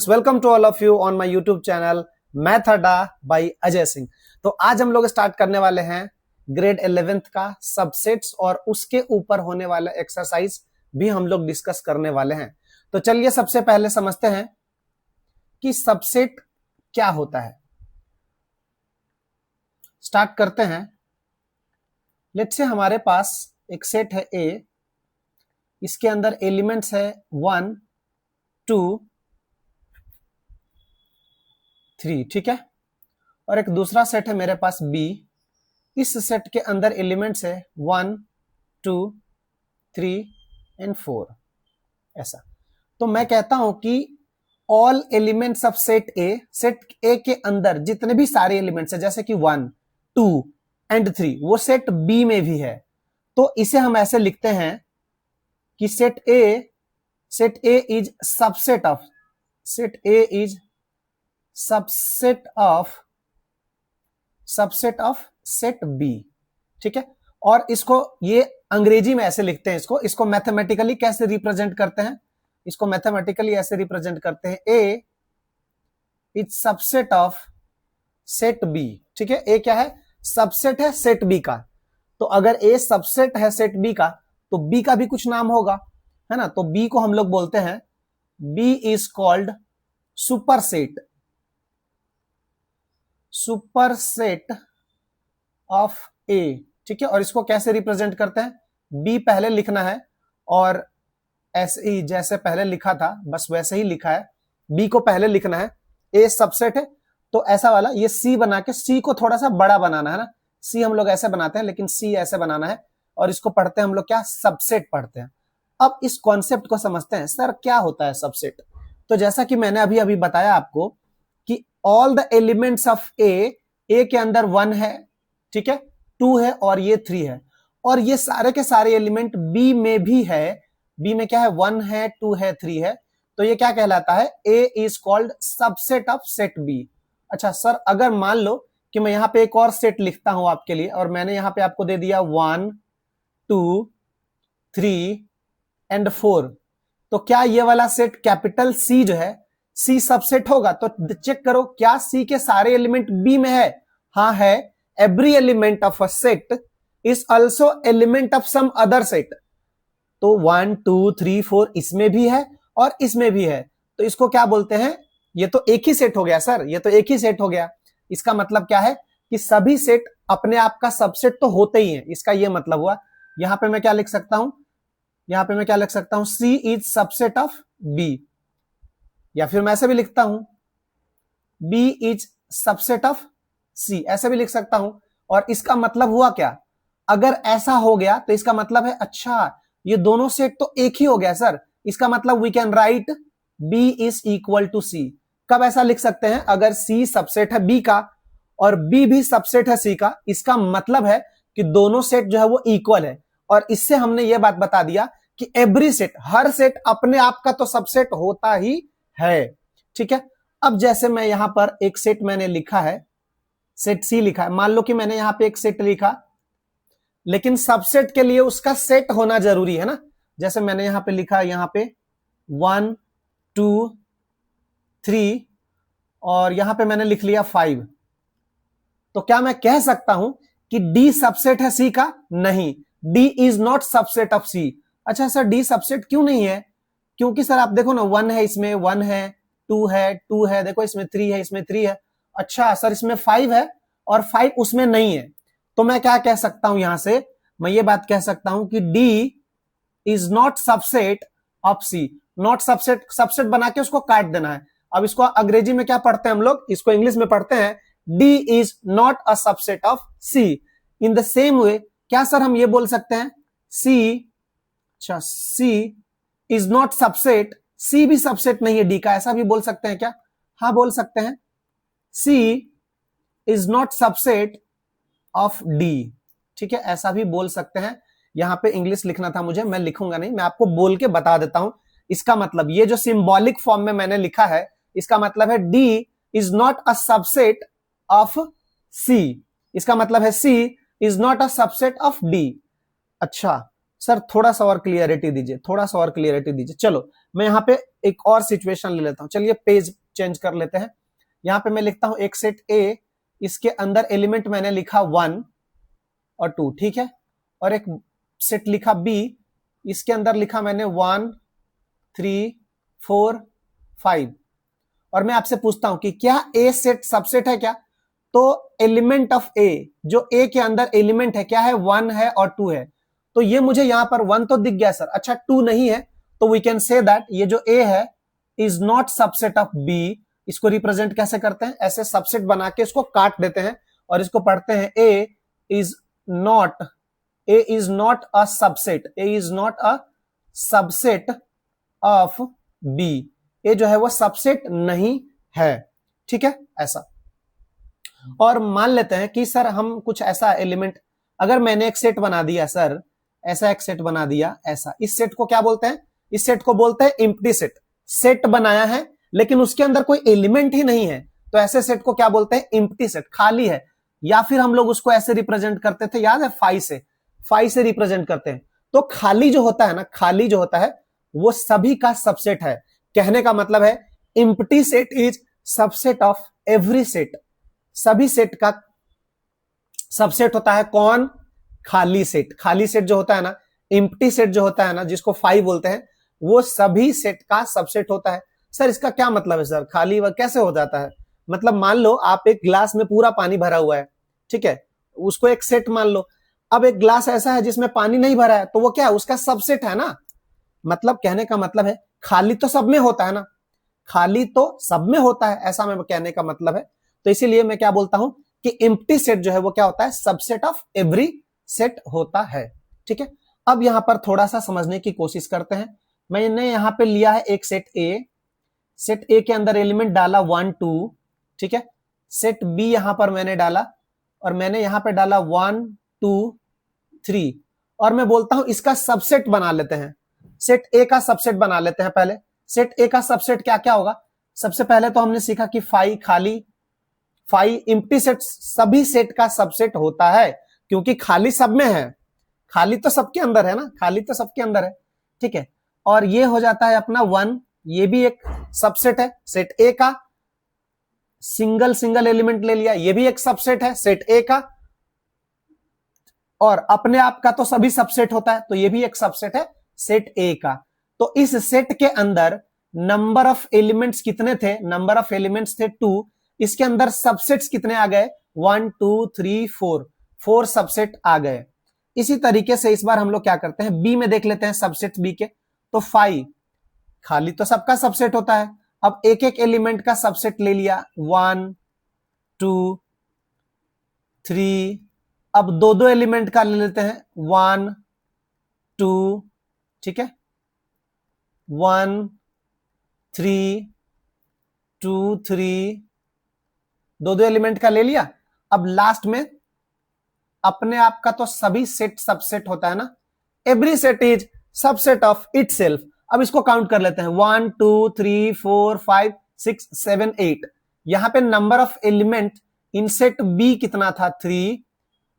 Welcome to all of you on my YouTube channel Math Adda by Ajay Singh. तो आज हम लोग स्टार्ट करने वाले हैं ग्रेड 11th का सबसेट्स और उसके ऊपर होने वाला एक्सरसाइज भी हम लोग डिस्कस करने वाले हैं। तो चलिए सबसे पहले समझते हैं कि सबसेट क्या होता है। स्टार्ट करते हैं। लेट्स से हमारे पास एक सेट है ए, इसके अंदर एलिमेंट्स है 1 2 3, ठीक है। और एक दूसरा सेट है मेरे पास बी, इस सेट के अंदर एलिमेंट्स है 1 2 3 एंड 4, ऐसा। तो मैं कहता हूं कि ऑल एलिमेंट्स ऑफ सेट ए के अंदर जितने भी सारे एलिमेंट्स है जैसे कि 1 2 एंड 3 वो सेट बी में भी है। तो इसे हम ऐसे लिखते हैं कि set A is subset of subset of set B, ठीक है। और इसको ये अंग्रेजी में ऐसे लिखते हैं, इसको मैथमेटिकली कैसे रिप्रेजेंट करते हैं, इसको मैथमेटिकली ऐसे रिप्रेजेंट करते हैं A is subset of set B, ठीक है। ए क्या है? सबसेट है सेट बी का। तो अगर ए सबसेट है सेट बी का तो बी का भी कुछ नाम होगा, है ना। तो बी को हम लोग बोलते हैं B is called superset of A, ठीक है। और इसको कैसे रिप्रेजेंट करते हैं? बी पहले लिखना है और ऐसे ही जैसे पहले लिखा था बस वैसे ही लिखा है। बी को पहले लिखना है, ए सबसेट है तो ऐसा वाला ये सी बना के, सी को थोड़ा सा बड़ा बनाना है ना। सी हम लोग ऐसे बनाते हैं लेकिन सी ऐसे बनाना है और इसको पढ़ते हैं हम लोग क्या? सबसेट पढ़ते हैं। अब इस कॉन्सेप्ट को समझते हैं, सर क्या होता है सबसेट। तो जैसा कि मैंने अभी अभी बताया आपको कि ऑल द एलिमेंट्स ऑफ ए के अंदर 1 है, ठीक है, 2 है और ये 3 है। और ये सारे के सारे एलिमेंट बी में भी है। बी में क्या है? 1 है 2 है 3 है। तो ये क्या कहलाता है? A is called subset of set B. अच्छा सर, अगर मान लो कि मैं यहां पे एक और सेट लिखता हूं आपके लिए और मैंने यहां पे आपको दे दिया 1 2 3 एंड 4, तो क्या ये वाला सेट कैपिटल सी जो है सी सबसेट होगा? तो चेक करो क्या सी के सारे एलिमेंट बी में है? हाँ है। Every element of a set is also element of some other set. तो 1 2 3 4 इसमें भी है और इसमें भी है। तो इसको क्या बोलते हैं? ये तो एक ही सेट हो गया सर, ये तो एक ही सेट हो गया। इसका मतलब क्या है कि सभी सेट अपने आप का सबसेट तो होते ही है, इसका ये मतलब हुआ। यहां पे मैं क्या लिख सकता हूं? यहां पे मैं क्या लिख सकता हूं? सी इज सबसेट ऑफ बी, या फिर मैं ऐसे भी लिखता हूं बी इज सबसेट ऑफ सी, ऐसे भी लिख सकता हूं। और इसका मतलब हुआ क्या? अगर ऐसा हो गया तो इसका मतलब है अच्छा ये दोनों सेट तो एक ही हो गया सर। इसका मतलब we can write B is equal to C. कब ऐसा लिख सकते हैं? अगर सी सबसेट है बी का और बी भी सबसेट है सी का, इसका मतलब है कि दोनों सेट जो है वो इक्वल है। और इससे हमने ये बात बता दिया कि एवरी सेट, हर सेट अपने आप का तो सबसेट होता ही है, ठीक है। अब जैसे मैं यहां पर एक सेट मैंने लिखा है, सेट सी लिखा है। मान लो कि मैंने यहां पे एक सेट लिखा, लेकिन सबसेट के लिए उसका सेट होना जरूरी है ना। जैसे मैंने यहां पे लिखा, यहां पे 1 2 3 और यहां पे मैंने लिख लिया 5। तो क्या मैं कह सकता हूं कि डी सबसेट है सी का? नहीं, D is not subset of C. अच्छा सर, डी सबसेट क्यों नहीं है? क्योंकि सर आप देखो ना, 1 है, इसमें 1 है, 2 है, 2 है, देखो इसमें 3 है, इसमें 3 है। अच्छा सर, इसमें 5 है और 5 उसमें नहीं है। तो मैं क्या कह सकता हूं? यहां से मैं ये बात कह सकता हूं कि D is not subset of C. Not subset, subset बना के उसको काट देना है। अब इसको अंग्रेजी में क्या पढ़ते हैं हम लोग? इसको इंग्लिश में पढ़ते हैं D is not a subset of C. In the same way क्या सर हम ये बोल सकते हैं सी, अच्छा C is not subset, C भी सबसेट नहीं है डी का, ऐसा भी बोल सकते हैं क्या? हाँ बोल सकते हैं, C is not subset of D, ठीक है, ऐसा भी बोल सकते हैं। यहां पे इंग्लिश लिखना था मुझे, मैं लिखूंगा नहीं, मैं आपको बोल के बता देता हूं। इसका मतलब ये जो सिंबॉलिक फॉर्म में मैंने लिखा है, इसका मतलब है D is not a subset of C. इसका मतलब है C is not a subset of D. अच्छा, सर थोड़ा सा और क्लियरिटी दीजिए, थोड़ा सा और क्लियरिटी दीजिए। चलो मैं यहाँ पे एक और सिचुएशन ले लेता हूँ, चलिए पेज चेंज कर लेते हैं। यहाँ पे मैं लिखता हूँ एक सेट ए, इसके अंदर एलिमेंट मैंने लिखा 1 और 2, ठीक है, और एक सेट लिखा बी, इसके अंदर लिखा मैंने 1 3 4 5, और मैं आपसे पूछता हूं कि क्या ए सेट सबसेट है क्या? तो एलिमेंट ऑफ ए, जो ए के अंदर एलिमेंट है क्या है? 1 है और 2 है। तो ये मुझे यहां पर 1 तो दिख गया सर, अच्छा 2 नहीं है, तो वी कैन से दैट ये जो ए है is not subset of B. इसको रिप्रेजेंट कैसे करते हैं? ऐसे सबसेट बना के इसको काट देते हैं और इसको पढ़ते हैं A is not a subset, A is not a subset of B, A जो है वो सबसेट नहीं है, ठीक है ऐसा। और मान लेते हैं कि सर हम कुछ ऐसा एलिमेंट, अगर मैंने एक सेट बना दिया सर, ऐसा एक सेट बना दिया ऐसा, इस सेट को क्या बोलते हैं? इस सेट को बोलते हैं एम्प्टी सेट। सेट बनाया है लेकिन उसके अंदर कोई एलिमेंट ही नहीं है, तो ऐसे सेट को क्या बोलते हैं? एम्प्टी सेट, खाली है। या फिर हम लोग उसको ऐसे रिप्रेजेंट करते थे, याद है, फाई से रिप्रेजेंट करते हैं। तो खाली जो होता है ना, खाली जो होता है वो सभी का सबसेट है। कहने का मतलब है empty set is subset of every set, सभी सेट का सबसेट होता है कौन? खाली सेट। खाली सेट जो होता है ना, एम्प्टी सेट जो होता है ना, जिसको फाई बोलते हैं, वो सभी सेट का सबसेट होता है। सर इसका क्या मतलब है सर? खाली वह कैसे हो जाता है? मतलब मान लो आप एक ग्लास में पूरा पानी भरा हुआ है, ठीक है, उसको एक सेट मान लो। अब एक ग्लास ऐसा है जिसमें पानी नहीं भरा है, तो वो क्या है? उसका सबसेट है ना। मतलब कहने का मतलब है खाली तो सब में होता है ना, खाली तो सब में होता है, ऐसा मैं कहने का मतलब है। तो इसीलिए मैं क्या बोलता हूं कि एम्प्टी सेट जो है वो क्या होता है? सबसेट ऑफ एवरी सेट होता है, ठीक है। अब यहां पर थोड़ा सा समझने की कोशिश करते हैं। मैंने यहां पे लिया है एक सेट ए, सेट ए के अंदर एलिमेंट डाला 1 2, ठीक है। सेट बी यहां पर मैंने डाला और मैंने यहां पे डाला 1 2 3, और मैं बोलता हूं इसका सबसेट बना लेते हैं। सेट ए का सबसेट बना लेते हैं पहले। सेट ए का सबसेट क्या क्या होगा? सबसे पहले तो हमने सीखा कि फाई खाली, फाई एम्प्टी सेट सभी सेट का सबसेट होता है, क्योंकि खाली सब में है, खाली तो सबके अंदर है ना, खाली तो सबके अंदर है, ठीक है। और ये हो जाता है अपना 1, ये भी एक सबसेट है सेट ए का। सिंगल एलिमेंट ले लिया, ये भी एक सबसेट है सेट ए का। और अपने आप का तो सभी सबसेट होता है, तो ये भी एक सबसेट है सेट ए का। तो इस सेट के अंदर नंबर ऑफ एलिमेंट्स कितने थे? नंबर ऑफ एलिमेंट्स थे 2। इसके अंदर सबसेट्स कितने आ गए? 1 2 3 4, 4 सबसेट आ गए। इसी तरीके से इस बार हम लोग क्या करते हैं, बी में देख लेते हैं सबसेट बी के। तो 5 खाली तो सबका सबसेट होता है। अब एक एक एलिमेंट का सबसेट ले लिया, 1 2 3, अब दो दो एलिमेंट का ले लेते हैं, 1 2, ठीक है, 1 3 2 3, दो दो एलिमेंट का ले लिया। अब लास्ट में अपने आप का तो सभी सेट सबसेट होता है ना, every set is subset of itself. अब इसको काउंट कर लेते हैं, 1 2 3 4 5 6 7 8। यहां पे number of element in set B कितना था? 3।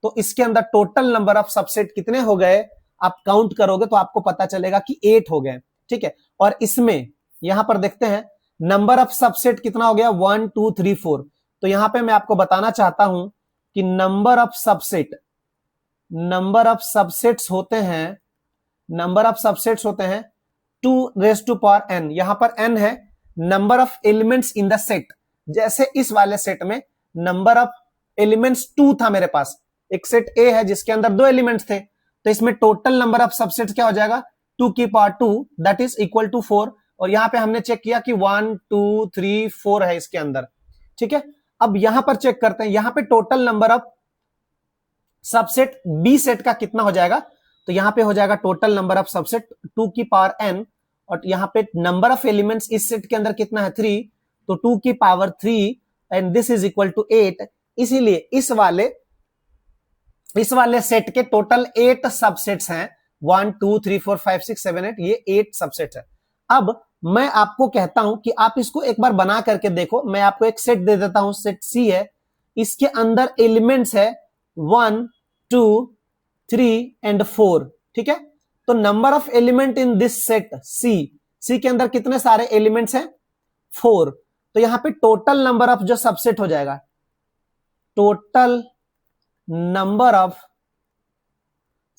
तो इसके अंदर टोटल नंबर ऑफ सबसेट कितने हो गए? आप काउंट करोगे तो आपको पता चलेगा कि 8 हो गए, ठीक है। और इसमें यहां पर देखते हैं नंबर ऑफ सबसेट कितना हो गया? 1 2 3 4। तो यहां पे मैं आपको बताना चाहता हूं कि नंबर ऑफ सबसेट्स होते हैं, नंबर ऑफ सबसेट्स होते हैं 2n। यहां पर n है number of elements in the set. जैसे इस वाले सेट में नंबर ऑफ एलिमेंट्स 2 था मेरे पास, एक सेट ए है जिसके अंदर 2 एलिमेंट्स थे, तो इसमें टोटल नंबर ऑफ सबसेट्स क्या हो जाएगा? 2 की power 2 that is equal to 4। और यहां पे हमने चेक किया कि 1 2 3 4 है इसके अंदर, ठीक है। अब यहां पर चेक करते हैं, यहां पे total number of subset B set का कितना हो जाएगा? तो यहां पे हो जाएगा टोटल नंबर ऑफ सबसेट 2 की पावर n, और यहां पे नंबर ऑफ एलिमेंट्स इस सेट के अंदर कितना है? 3, तो 2 की power 3 and this is equal to 8। इसीलिए इस वाले सेट के टोटल 8 सबसेट्स हैं, 1 2 3 4 5 6 7 8, ये 8 सबसेट्स है। अब मैं आपको कहता हूं कि आप इसको एक बार बना करके देखो। मैं आपको एक सेट दे देता हूं, सेट सी है, इसके अंदर एलिमेंट्स है 1 2 3 एंड 4, ठीक है। तो number of element in this set C के अंदर कितने सारे एलिमेंट्स हैं? 4। तो यहां पे टोटल नंबर ऑफ जो सबसेट हो जाएगा, total number of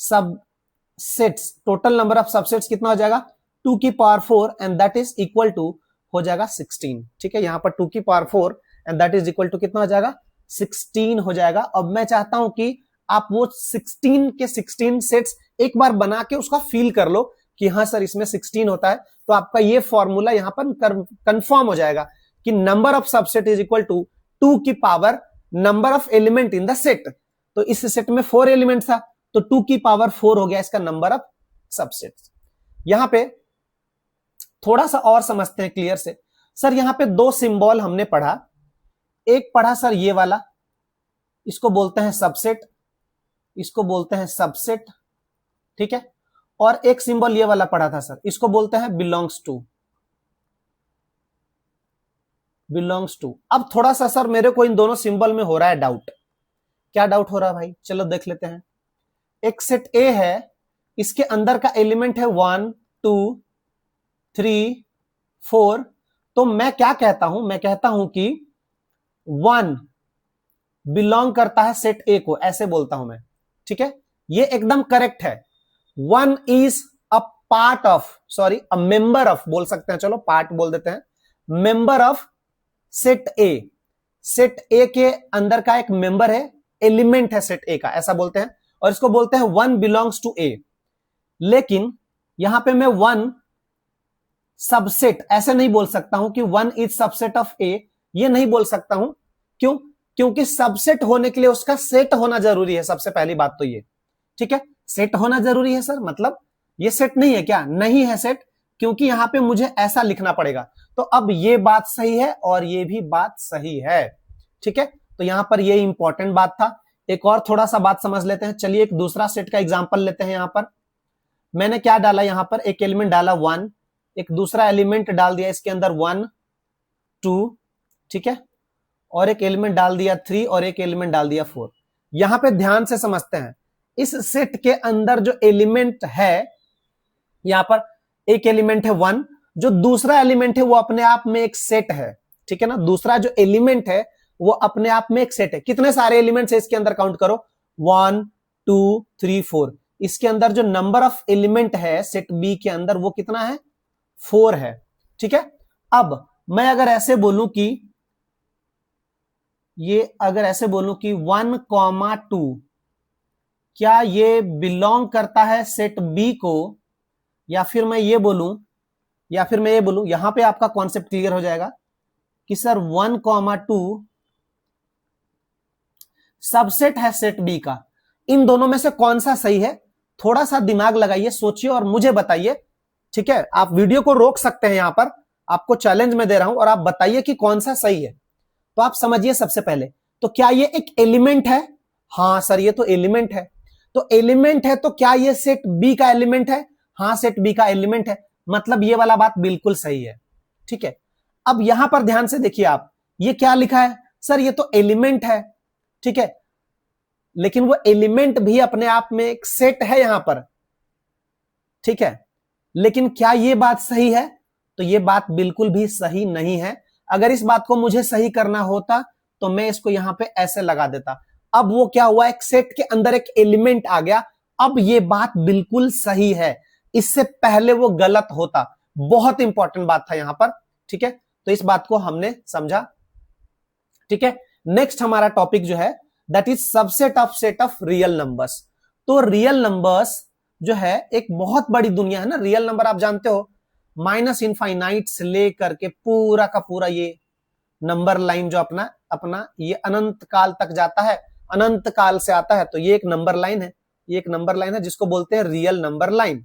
subsets, total number of subsets कितना हो जाएगा? 2 की power 4 and that is equal to हो जाएगा 16। ठीक है, यहां पर 2 की power 4 and that is equal to कितना हो जाएगा? 16 हो जाएगा। अब मैं चाहता हूं कि आप वो 16 के 16 सेट्स एक बार बना के उसका फील कर लो कि हाँ सर इसमें 16 होता है, तो आपका ये फॉर्मूला यहां पर कंफर्म हो जाएगा कि number of subset is equal to 2 की power number of element in the set. तो इस सेट में 4 एलिमेंट था, तो 2 की पावर 4 हो गया इसका नंबर ऑफ सबसेट। यहां पे थोड़ा सा और समझते हैं क्लियर से। सर यहां पे 2 सिंबल हमने पढ़ा, एक पढ़ा सर ये वाला, इसको बोलते हैं सबसेट, इसको बोलते हैं सबसेट, ठीक है। और एक सिंबल ये वाला पढ़ा था सर, इसको बोलते हैं बिलोंग्स टू, बिलोंग्स टू। अब थोड़ा सा सर मेरे को इन दोनों सिंबल में हो रहा है डाउट। क्या डाउट हो रहा है भाई? चलो देख लेते हैं। एक सेट ए है, इसके अंदर का एलिमेंट है 1 2 3 4। तो मैं क्या कहता हूं? मैं कहता हूं कि 1 बिलोंग करता है सेट ए को, ऐसे बोलता हूं मैं, ठीक है। ये एकदम करेक्ट है। 1 is a part of, sorry a member of बोल सकते हैं, चलो पार्ट बोल देते हैं, member of set A. Set ए के अंदर का एक मेंबर है, एलिमेंट है सेट ए का, ऐसा बोलते हैं। और इसको बोलते हैं 1 बिलोंग्स टू ए। लेकिन यहां पे मैं 1 सबसेट ऐसे नहीं बोल सकता हूं कि 1 इज सबसेट ऑफ ए, ये नहीं बोल सकता हूं। क्यों? क्योंकि सबसेट होने के लिए उसका सेट होना जरूरी है, सबसे पहली बात तो ये, ठीक है। सेट होना जरूरी है सर, मतलब ये सेट नहीं है क्या? नहीं है सेट, क्योंकि यहां पे मुझे ऐसा लिखना पड़ेगा। तो अब ये बात सही है और ये भी बात सही है, ठीक है। तो यहां पर ये इंपॉर्टेंट बात था। एक और थोड़ा सा बात समझ लेते हैं। चलिए एक दूसरा सेट का एग्जांपल लेते हैं। यहां पर मैंने क्या डाला? यहां पर एक एलिमेंट डाला 1, एक दूसरा एलिमेंट डाल दिया इसके अंदर 1 2, ठीक है, और एक एलिमेंट डाल दिया 3 और एक एलिमेंट डाल दिया 4। यहां पे ध्यान से समझते हैं, इस सेट के अंदर जो एलिमेंट है, यहां पर एक एलिमेंट है 1, जो दूसरा एलिमेंट है वो अपने आप में एक सेट है, ठीक है ना। दूसरा जो एलिमेंट है वो अपने आप में एक सेट है। कितने सारे एलिमेंट्स है इसके अंदर? काउंट करो, 1 2 3 4। इसके अंदर जो नंबर ऑफ एलिमेंट है सेट बी के अंदर वो कितना है? 4 है, ठीक है। अब मैं अगर ऐसे बोलूं कि अगर ऐसे बोलूं कि 1, 2 क्या ये बिलोंग करता है सेट बी को, या फिर मैं ये बोलूं, यहां पे आपका कॉन्सेप्ट क्लियर हो जाएगा कि सर 1, 2 सबसेट है सेट बी का। इन दोनों में से कौन सा सही है? थोड़ा सा दिमाग लगाइए, सोचिए और मुझे बताइए, ठीक है। आप वीडियो को रोक सकते हैं, यहां पर आपको चैलेंज में दे रहा हूं और आप बताइए कि कौन सा सही है। तो आप समझिए सबसे पहले, तो क्या ये एक एलिमेंट है? हां सर ये तो एलिमेंट है। तो एलिमेंट है तो क्या ये सेट बी का एलिमेंट है? हां सेट बी का एलिमेंट है, मतलब ये वाला बात बिल्कुल सही है, ठीक है। अब यहां पर ध्यान से देखिए आप, ये क्या लिखा है? सर ये तो एलिमेंट है, ठीक है, लेकिन वो एलिमेंट भी अपने आप में एक सेट है यहां पर, ठीक है। लेकिन क्या ये बात सही है? तो ये बात बिल्कुल भी सही नहीं है। अगर इस बात को मुझे सही करना होता तो मैं इसको यहां पे ऐसे लगा देता। अब वो क्या हुआ? एक सेट के अंदर एक एलिमेंट आ गया। अब ये बात बिल्कुल सही है, इससे पहले वो गलत होता। बहुत इंपॉर्टेंट बात था यहां पर, ठीक है। तो इस बात को हमने समझा, ठीक है। नेक्स्ट हमारा टॉपिक जो है that is subset of set of real numbers. तो रियल नंबर्स जो है एक बहुत बड़ी दुनिया है ना। रियल नंबर आप जानते हो, माइनस इनफाइनाइट से लेकर के पूरा का पूरा ये नंबर लाइन जो अपना ये अनंत काल तक जाता है, अनंत काल से आता है। तो ये एक नंबर लाइन है, ये एक नंबर लाइन है जिसको बोलते हैं रियल नंबर लाइन।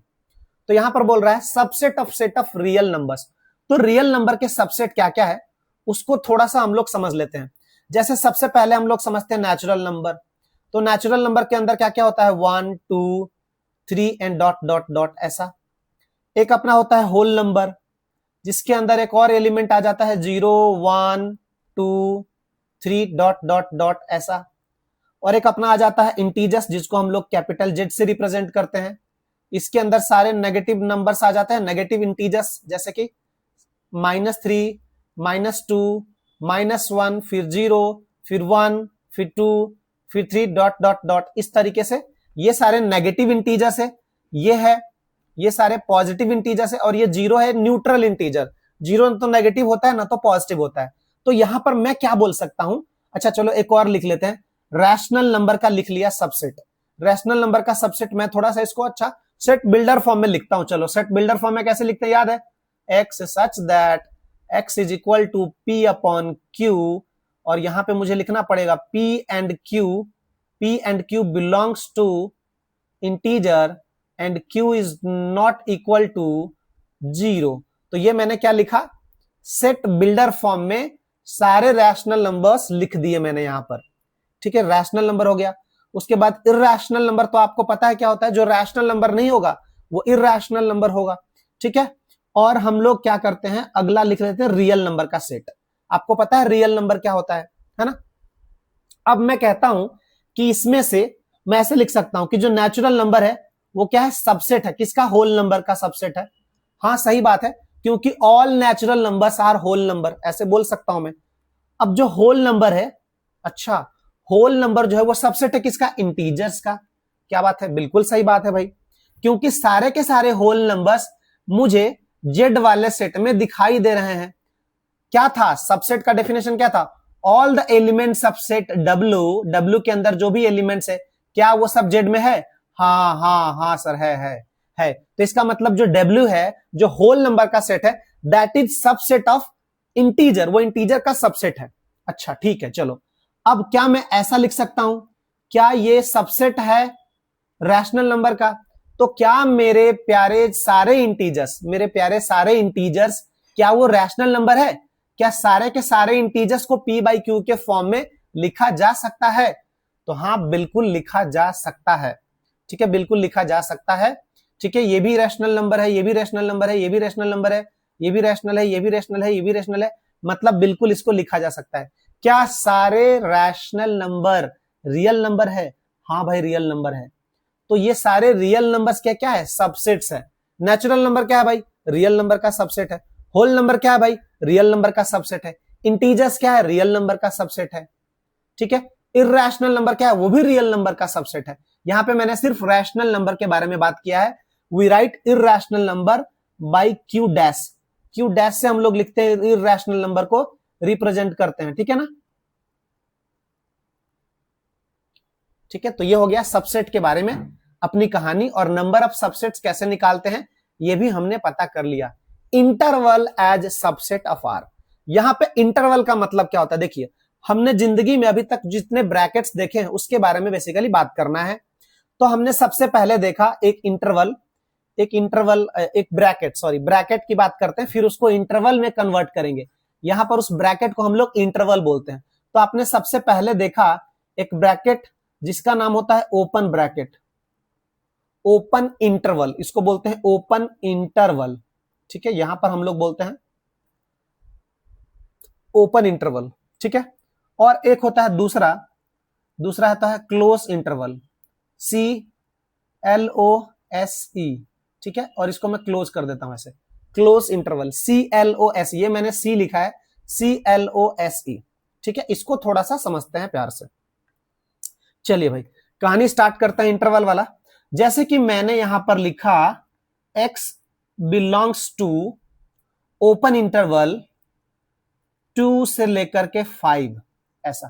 तो यहां पर बोल रहा है subset of set of real numbers. तो रियल नंबर के सबसेट क्या क्या है उसको थोड़ा सा हम लोग समझ लेते हैं। जैसे सबसे पहले हम लोग समझते हैं नेचुरल नंबर। तो नेचुरल नंबर के अंदर क्या क्या होता है? 1 2 3 एंड डॉट डॉट डॉट ऐसा। एक अपना होता है होल नंबर, जिसके अंदर एक और एलिमेंट आ जाता है 0 1 2 3 डॉट डॉट डॉट ऐसा। और एक अपना आ जाता है इंटीजर्स, जिसको हम लोग कैपिटल जेड से रिप्रेजेंट करते हैं। इसके अंदर सारे नेगेटिव नंबर्स आ जाते हैं, नेगेटिव इंटीजर्स, जैसे कि -3, -2, -1, फिर 0, फिर 1, फिर 2, फिर 3 डॉट डॉट डॉट, इस तरीके से ये सारे नेगेटिव इंटीजर्स है। ये है, ये सारे पॉजिटिव इंटीजर्स है, और ये 0 है न्यूट्रल इंटीजर। 0 तो नेगेटिव होता है ना तो पॉजिटिव होता है। तो यहां पर मैं क्या बोल सकता हूं, अच्छा चलो एक और लिख लेते हैं, रैशनल नंबर का लिख लिया सबसेट। रैशनल नंबर का सबसेट मैं थोड़ा सा इसको अच्छा सेट बिल्डर फॉर्म में लिखता हूं। चलो सेट बिल्डर फॉर्म में कैसे लिखते हैं, याद है, x such that x is equal to p upon q, और यहां पे मुझे लिखना पड़ेगा p and q belongs to integer and q is not equal to 0। तो ये मैंने क्या लिखा, सेट बिल्डर फॉर्म में सारे रैशनल नंबर्स लिख दिए मैंने यहां पर, ठीक है, रैशनल नंबर हो गया। उसके बाद इर्रेशनल नंबर, तो आपको पता है क्या होता है, जो रैशनल नंबर नहीं होगा वो इर्रेशनल नंबर होगा, ठीक है। और हम लोग क्या करते हैं, अगला लिख लेते हैं रियल नंबर का सेट। आपको पता है रियल नंबर क्या होता है ना। अब मैं कहता हूं कि इसमें से मैं ऐसे लिख सकता हूं कि जो नेचुरल नंबर है वो क्या है, सबसेट है, किसका, होल नंबर का सबसेट है। हाँ सही बात है, क्योंकि all natural numbers are whole number, ऐसे बोल सकता हूं मैं। अब जो होल नंबर है, अच्छा होल नंबर जो है वो सबसेट है किसका, इंटीजर्स का। क्या बात है, बिल्कुल सही बात है भाई, क्योंकि सारे के सारे होल नंबर्स मुझे जेड वाले सेट में दिखाई दे रहे हैं। क्या था सबसेट का डेफिनेशन, क्या था, all the elements of set W, W के अंदर जो भी एलिमेंट्स है क्या वो सब जेड में है। हाँ हाँ हाँ सर, है। तो इसका मतलब जो डब्ल्यू है, जो होल नंबर का सेट है, that is subset of integer, वो इंटीजर का सबसेट है। अच्छा ठीक है, चलो अब क्या मैं ऐसा लिख सकता हूं, क्या ये सबसेट है रैशनल नंबर का, तो क्या मेरे प्यारे सारे इंटीजर्स क्या वो रैशनल नंबर है, क्या सारे के सारे इंटीजर्स को p बाई क्यू के फॉर्म में लिखा जा सकता है। तो हाँ बिल्कुल लिखा जा सकता है, ठीक है, बिल्कुल लिखा जा सकता है, ठीक है। ये भी रैशनल नंबर है, ये भी रैशनल नंबर है, ये भी रैशनल नंबर है, ये भी रैशनल है, ये भी रैशनल है, ये भी रैशनल है, मतलब बिल्कुल इसको लिखा जा सकता है। क्या सारे रैशनल नंबर रियल नंबर है, हाँ भाई रियल नंबर है। तो ये सारे रियल नंबर्स क्या क्या है, सबसेट्स है। नेचुरल नंबर क्या है भाई, रियल नंबर का सबसेट है। होल नंबर क्या है भाई, रियल नंबर का सबसेट है। इंटीजर्स क्या है, रियल नंबर का सबसेट है, ठीक है। इर्रेशनल नंबर क्या है, वो भी रियल नंबर का सबसेट है। यहां पे मैंने सिर्फ रैशनल नंबर के बारे में बात किया है। We write irrational number by Q dash, Q dash से हम लोग लिखते हैं, इर्रेशनल नंबर को रिप्रेजेंट करते हैं, ठीक है ना। ठीक है, तो ये हो गया सबसेट के बारे में अपनी कहानी, और नंबर ऑफ सबसेट्स कैसे निकालते हैं ये भी हमने पता कर लिया। Interval as subset of R, यहां पे इंटरवल का मतलब क्या होता है, देखिए हमने जिंदगी में अभी तक जितने ब्रैकेट्स देखे हैं उसके बारे में बेसिकली बात करना है। तो हमने सबसे पहले देखा एक इंटरवल, एक ब्रैकेट की बात करते हैं, फिर उसको इंटरवल में कन्वर्ट करेंगे। यहां पर उस ब्रैकेट को हम लोग इंटरवल बोलते हैं। तो आपने सबसे पहले देखा एक ब्रैकेट जिसका नाम होता है ओपन ब्रैकेट, ओपन इंटरवल, इसको बोलते हैं ओपन इंटरवल, ठीक है, यहां पर हम लोग बोलते हैं ओपन इंटरवल, ठीक है। और एक होता है दूसरा होता है क्लोज इंटरवल, CLOSE, ठीक है, और इसको मैं क्लोज कर देता हूं ऐसे, क्लोज इंटरवल CLOS, ये मैंने C लिखा है, CLOSE, ठीक है। इसको थोड़ा सा समझते हैं प्यार से। चलिए भाई कहानी स्टार्ट करते हैं इंटरवल वाला। जैसे कि मैंने यहां पर लिखा x belongs to open interval 2 से लेकर के 5, ऐसा।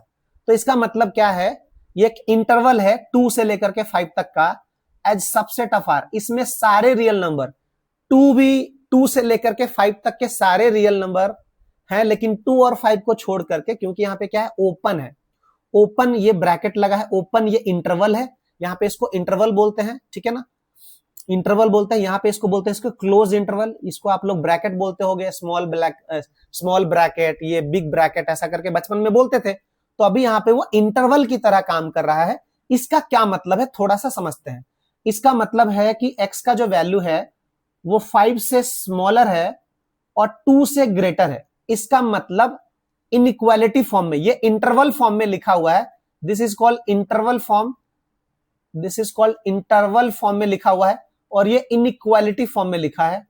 तो इसका मतलब क्या है, ये एक इंटरवल है 2 से लेकर के 5 तक का, एज सबसेट ऑफ आर, इसमें सारे रियल नंबर 2 से लेकर के 5 तक के सारे रियल नंबर हैं, लेकिन 2 और 5 को छोड़ करके, क्योंकि यहां पे क्या है, ओपन है, ओपन ये ब्रैकेट लगा है, ओपन ये इंटरवल है, यहां पे इसको इंटरवल बोलते हैं, ठीक है ना, इंटरवल बोलते हैं। यहां पे इसको बोलते हैं इसको क्लोज इंटरवल, इसको आप लोग ब्रैकेट बोलते होगे, स्मॉल ब्रैकेट, ये बिग ब्रैकेट, ऐसा करके बचपन में बोलते थे। तो अभी यहां पे वो इंटरवल की तरह काम कर रहा है। इसका क्या मतलब है थोड़ा सा समझते हैं। इसका मतलब है कि x का जो वैल्यू है वो 5 से स्मॉलर है और 2 से ग्रेटर है। इसका मतलब इनइक्वालिटी फॉर्म में, ये इंटरवल फॉर्म में लिखा हुआ है, this is called interval form, this is called interval form में लिखा हुआ है। और ये इनइक्वालिटी फॉर्म में लिखा है,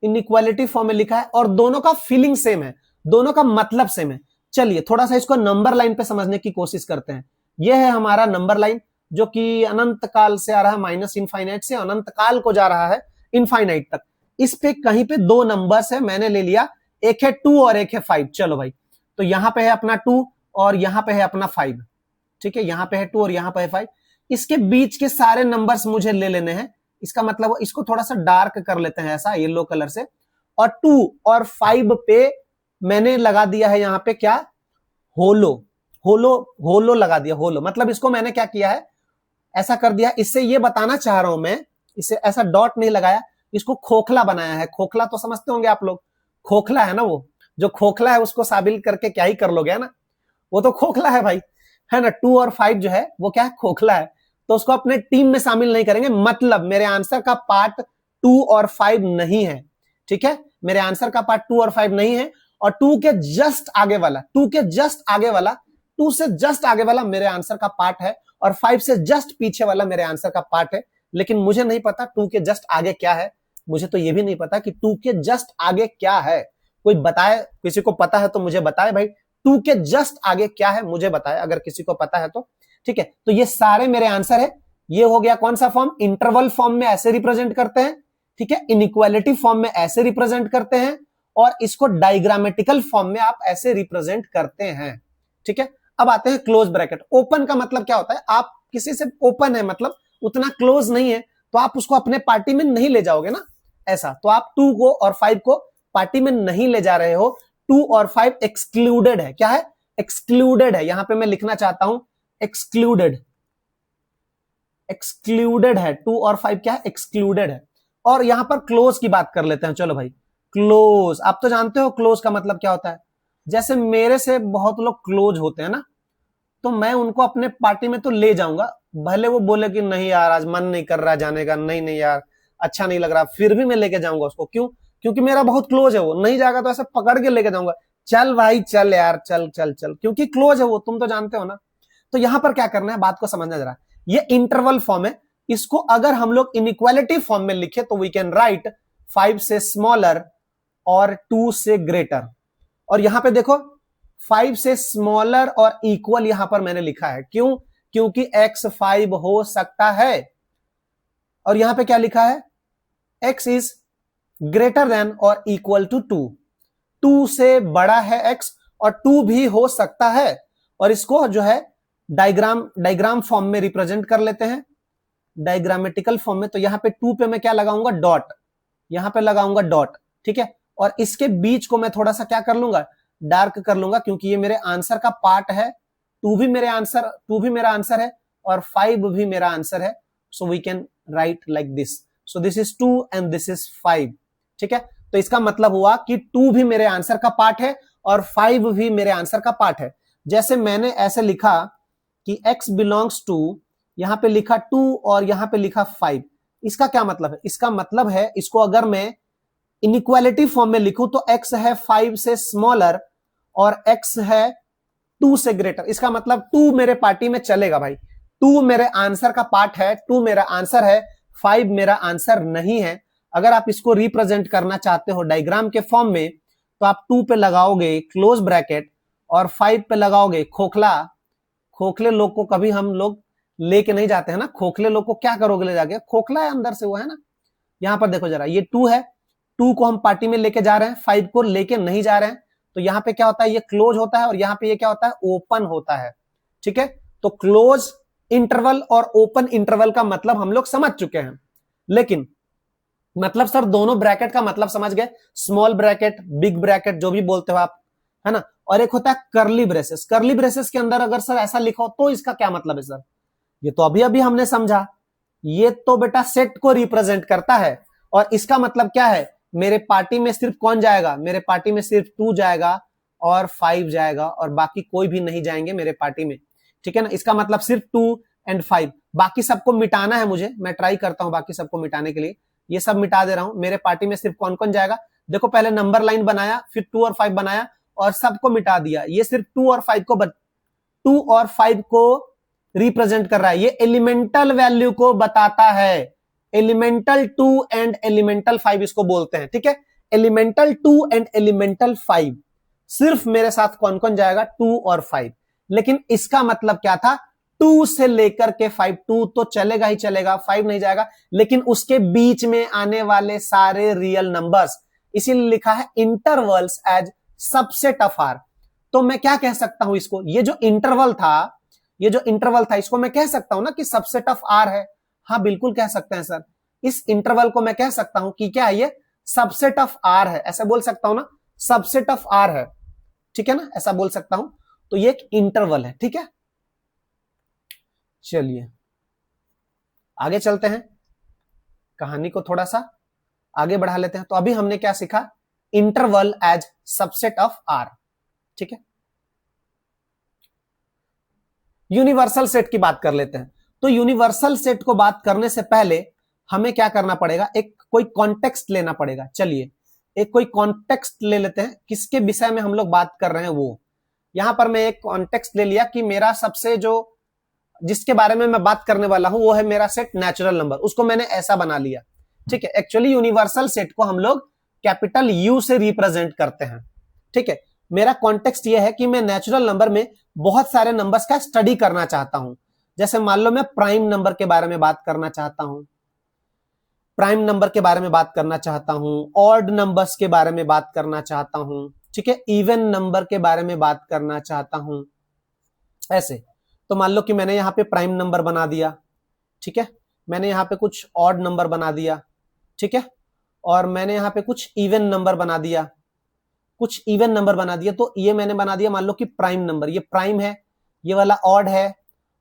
इनइक्वालिटी फॉर्म में लिखा है, और दोनों का फीलिंग सेम है, दोनों का मतलब सेम है। चलिए थोड़ा सा इसको नंबर लाइन पे समझने की कोशिश करते हैं। यह है हमारा नंबर लाइन जो कि अनंत काल से आ रहा है, माइनस इनफाइनाइट से अनंत काल को जा रहा है इनफाइनाइट तक। इस पे कहीं पे दो नंबर्स है, मैंने ले लिया, एक है 2 और एक है 5। चलो भाई, तो यहां पे है अपना 2 और यहां पे है अपना 5, ठीक है, यहां पे है 2 और यहां पे है 5। इसके बीच के सारे नंबर्स मुझे ले लेने हैं। इसका मतलब इसको थोड़ा सा डार्क कर लेते हैं ऐसा येलो कलर से, और 2 और 5 पे मैंने लगा दिया है यहां पे क्या, होलो, होलो, होलो लगा दिया, होलो। मतलब इसको मैंने क्या किया है, ऐसा कर दिया, इससे ये बताना चाह रहा हूं मैं, इसे ऐसा डॉट नहीं लगाया, इसको खोखला बनाया है। खोखला तो समझते होंगे आप लोग, खोखला है ना, वो जो खोखला है उसको शामिल करके क्या ही कर लोगे, है ना, वो तो खोखला है भाई, है ना। 2 और 5 जो है वो क्या है, खोखला है, तो उसको अपने टीम में शामिल नहीं करेंगे। मतलब मेरे आंसर का पार्ट 2 और 5 नहीं है, ठीक है, मेरे आंसर का पार्ट 2 और 5 नहीं है। और 2 के जस्ट आगे वाला, 2 के जस्ट आगे वाला, 2 से जस्ट आगे वाला मेरे आंसर का पार्ट है, और 5 से जस्ट पीछे वाला मेरे आंसर का पार्ट है। लेकिन मुझे नहीं पता 2 के जस्ट आगे क्या है, मुझे तो ये भी नहीं पता कि 2 के जस्ट आगे क्या है। कोई बताए, किसी को पता है तो मुझे बताए भाई, 2 के जस्ट आगे क्या है मुझे बताए, अगर किसी को पता है तो, ठीक है। तो ये सारे मेरे आंसर है। ये हो गया कौन सा फॉर्म, इंटरवल फॉर्म में ऐसे रिप्रेजेंट करते हैं, ठीक है, इनइक्वालिटी फॉर्म में ऐसे रिप्रेजेंट करते हैं, और इसको डायग्रामेटिकल फॉर्म में आप ऐसे रिप्रेजेंट करते हैं, ठीक है। अब आते हैं क्लोज ब्रैकेट। ओपन का मतलब क्या होता है, आप किसी से ओपन है मतलब उतना क्लोज नहीं है, तो आप उसको अपने पार्टी में नहीं ले जाओगे ना, ऐसा। तो आप 2 को और 5 को पार्टी में नहीं ले जा रहे हो। 2 और 5 एक्सक्लूडेड है, क्या है, एक्सक्लूडेड है। यहां पे मैं लिखना चाहता हूं एक्सक्लूडेड, एक्सक्लूडेड है, 2 और 5 क्या है, एक्सक्लूडेड है। और यहां पर क्लोज की बात कर लेते हैं, चलो भाई। क्लोज, आप तो जानते हो क्लोज का मतलब क्या होता है। जैसे मेरे से बहुत लोग क्लोज होते हैं ना, तो मैं उनको अपने पार्टी में तो ले जाऊंगा, भले वो बोले कि नहीं यार आज मन नहीं कर रहा जाने का, नहीं नहीं यार अच्छा नहीं लग रहा, फिर भी मैं लेके जाऊंगा उसको। क्यों, क्योंकि मेरा बहुत क्लोज है वो, नहीं जाएगा तो ऐसे पकड़ के लेके जाऊंगा, चल भाई चल यार, चल चल चल, क्योंकि क्लोज है वो, तुम तो जानते हो ना। तो यहां पर क्या करना है, बात को समझना जरा। ये इंटरवल फॉर्म है, इसको अगर हम लोग इनइक्वालिटी फॉर्म में लिखे तो वी कैन राइट 5 से स्मॉलर और 2 से ग्रेटर। और यहां पे देखो 5 से स्मॉलर और इक्वल यहां पर मैंने लिखा है, क्यों, क्योंकि x 5 हो सकता है। और यहां पे क्या लिखा है, x इज ग्रेटर देन और इक्वल टू 2, 2 से बड़ा है x, और 2 भी हो सकता है। और इसको जो है डायग्राम फॉर्म में रिप्रेजेंट कर लेते हैं, डायग्रामेटिकल फॉर्म में। तो यहां पे 2 पे मैं क्या लगाऊंगा, डॉट, यहां पे लगाऊंगा डॉट, ठीक है। और इसके बीच को मैं थोड़ा सा क्या कर लूंगा, डार्क कर लूंगा, क्योंकि ये मेरे आंसर का पार्ट है। 2 भी मेरा आंसर है और 5 भी मेरा आंसर है। So we can write like this, so this is 2 and this is 5, ठीक है। तो इसका मतलब हुआ कि 2 भी मेरे आंसर का पार्ट है और 5 भी मेरे आंसर का पार्ट है। जैसे मैंने ऐसे लिखा कि x बिलोंग्स टू, यहां पे लिखा 2 और यहां पे लिखा 5, इसका क्या मतलब है, इसका मतलब है, इसको अगर मैं इनइक्वालिटी फॉर्म में लिखूं तो x है 5 से स्मॉलर और x है 2 से ग्रेटर। इसका मतलब 2 मेरे पार्टी में चलेगा भाई, 2 मेरे आंसर का पार्ट है, 2 मेरा आंसर है, 5 मेरा आंसर नहीं है। अगर आप इसको रिप्रेजेंट करना चाहते हो डायग्राम के फॉर्म में, तो आप 2 पे लगाओगे क्लोज ब्रैकेट और 5 पे लगाओगे खोखला। खोखले लोग को कभी हम लोग लेके नहीं जाते हैं ना, खोखले लोग को क्या करोगे ले जाके, खोखला है अंदर से वो, है ना। यहां पर देखो जरा, ये 2 है, 2 को हम पार्टी में लेके जा रहे हैं, 5 को लेके नहीं जा रहे हैं। तो यहां पे क्या होता है, ये क्लोज होता है, और यहां पे ये क्या होता है, ओपन होता है, ठीक है। तो क्लोज इंटरवल और ओपन इंटरवल का मतलब हम लोग समझ चुके हैं। लेकिन मतलब सर दोनों ब्रैकेट का मतलब समझ गए, स्मॉल ब्रैकेट, बिग ब्रैकेट, जो भी बोलते हो आप, है ना। और एक होता है करली ब्रेसेस। करली ब्रेसेस के अंदर अगर सर ऐसा लिखा हो तो इसका क्या मतलब है सर, ये तो अभी अभी हमने समझा, ये तो बेटा सेट को रिप्रेजेंट करता है। और इसका मतलब क्या है, मेरे पार्टी में सिर्फ कौन जाएगा, मेरे पार्टी में सिर्फ 2 जाएगा और 5 जाएगा, और बाकी कोई भी नहीं जाएंगे मेरे पार्टी में, ठीक है ना। इसका मतलब सिर्फ 2 एंड 5, बाकी सबको मिटाना है मुझे, मैं ट्राई करता हूं बाकी सबको मिटाने के लिए। ये सब मिटा दे रहा हूं, मेरे पार्टी में सिर्फ कौन कौन जाएगा। देखो पहले नंबर लाइन बनाया, फिर 2 और 5 बनाया और सबको मिटा दिया। ये सिर्फ 2 और 5 को रिप्रेजेंट कर रहा है, ये एलिमेंटल वैल्यू को बताता है, एलिमेंटल 2 एंड एलिमेंटल 5 इसको बोलते हैं, ठीक है। एलिमेंटल 2 एंड एलिमेंटल 5, सिर्फ मेरे साथ कौन कौन जाएगा, 2 और 5। लेकिन इसका मतलब क्या था, 2 से लेकर के 5, 2 तो चलेगा ही चलेगा, 5 नहीं जाएगा, लेकिन उसके बीच में आने वाले सारे रियल नंबर्स, इसीलिए लिखा है intervals as subset of R. तो मैं क्या कह सकता हूं इसको, ये जो इंटरवल था इसको मैं कह सकता हूं ना कि सबसेट ऑफ आर है। हाँ बिल्कुल कह सकते हैं सर, इस इंटरवल को मैं कह सकता हूं कि क्या है, ये सबसेट ऑफ आर है, ऐसा बोल सकता हूं ना, सबसेट ऑफ आर है, ठीक है ना, ऐसा बोल सकता हूं। तो ये एक इंटरवल है, ठीक है। चलिए आगे चलते हैं, कहानी को थोड़ा सा आगे बढ़ा लेते हैं। तो अभी हमने क्या सीखा, interval as subset of R, ठीक है। यूनिवर्सल सेट की बात कर लेते हैं। तो यूनिवर्सल सेट को बात करने से पहले हमें क्या करना पड़ेगा, एक कोई कॉन्टेक्स्ट लेना पड़ेगा। चलिए एक कोई कॉन्टेक्स्ट ले लेते हैं, किसके विषय में हम लोग बात कर रहे हैं वो। यहां पर मैं एक कॉन्टेक्स्ट ले लिया कि मेरा सबसे जो जिसके बारे में मैं बात करने वाला हूं वो है मेरा सेट नेचुरल नंबर, उसको मैंने ऐसा बना लिया, ठीक है। एक्चुअली यूनिवर्सल सेट को हम लोग कैपिटल यू से रिप्रेजेंट करते हैं, ठीक है। मेरा कॉन्टेक्स्ट ये है कि मैं नेचुरल नंबर में बहुत सारे नंबर्स का स्टडी करना चाहता हूं। जैसे मान लो मैं प्राइम नंबर के बारे में बात करना चाहता हूं, प्राइम नंबर के बारे में बात करना चाहता हूं, ऑड नंबर्स के बारे में बात करना चाहता हूं, ठीक है, इवन नंबर के बारे में बात करना चाहता हूं, ऐसे। तो मान लो कि मैंने यहां पे प्राइम नंबर बना दिया, ठीक है, मैंने यहां पे कुछ ऑड नंबर बना दिया, ठीक है, और मैंने यहां पे कुछ इवन नंबर बना दिया, कुछ इवन नंबर बना दिया। तो ये मैंने बना दिया मान लो कि प्राइम नंबर, ये प्राइम है, ये वाला ऑड है,